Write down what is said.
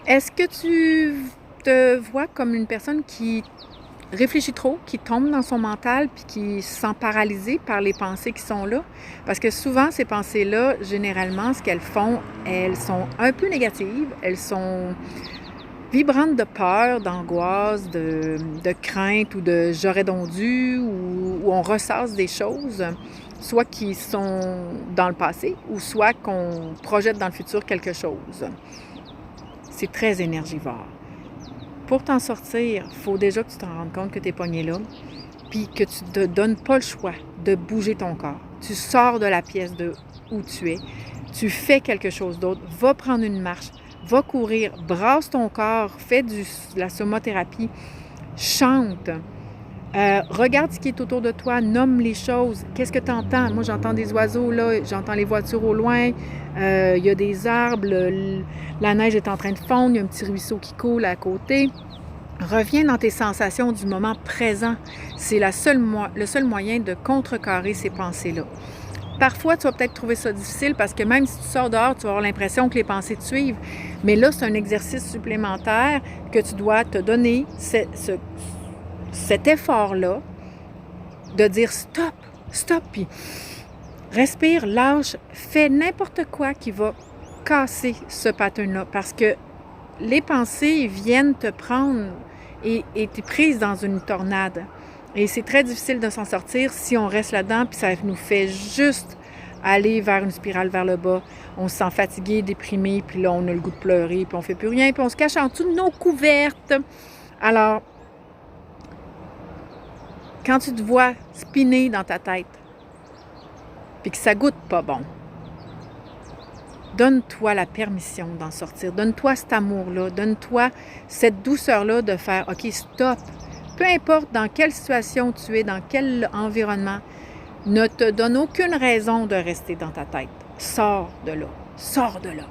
Est-ce que tu te vois comme une personne qui réfléchit trop, qui tombe dans son mental puis qui se sent paralysée par les pensées qui sont là? Parce que souvent, ces pensées-là, généralement, ce qu'elles font, elles sont un peu négatives, elles sont vibrantes de peur, d'angoisse, de crainte ou de j'aurais donc dû, ou on ressasse des choses, soit qui sont dans le passé ou soit qu'on projette dans le futur quelque chose. C'est très énergivore. Pour t'en sortir, il faut déjà que tu t'en rendes compte que tu es pogné là, puis que tu ne te donnes pas le choix de bouger ton corps. Tu sors de la pièce de où tu es, tu fais quelque chose d'autre, va prendre une marche, va courir, brasse ton corps, fais de la somathérapie, chante, regarde ce qui est autour de toi, nomme les choses. Qu'est-ce que tu entends? Moi, j'entends des oiseaux, là, j'entends les voitures au loin, il y a des arbres, la neige est en train de fondre, il y a un petit ruisseau qui coule à côté. Reviens dans tes sensations du moment présent. C'est le seul moyen de contrecarrer ces pensées-là. Parfois, tu vas peut-être trouver ça difficile parce que même si tu sors dehors, tu vas avoir l'impression que les pensées te suivent. Mais là, c'est un exercice supplémentaire que tu dois te donner, cet effort-là, de dire stop, stop, puis respire, lâche, fais n'importe quoi qui va casser ce pattern-là. Parce que les pensées viennent te prendre et tu es prise dans une tornade. Et c'est très difficile de s'en sortir si on reste là-dedans, puis ça nous fait juste aller vers une spirale vers le bas. On se sent fatigué, déprimé, puis là, on a le goût de pleurer, puis on fait plus rien, puis on se cache en dessous de nos couvertes. Alors, quand tu te vois spinner dans ta tête, puis que ça goûte pas bon, donne-toi la permission d'en sortir. Donne-toi cet amour-là. Donne-toi cette douceur-là de faire « OK, stop ». Peu importe dans quelle situation tu es, dans quel environnement, ne te donne aucune raison de rester dans ta tête. Sors de là. Sors de là.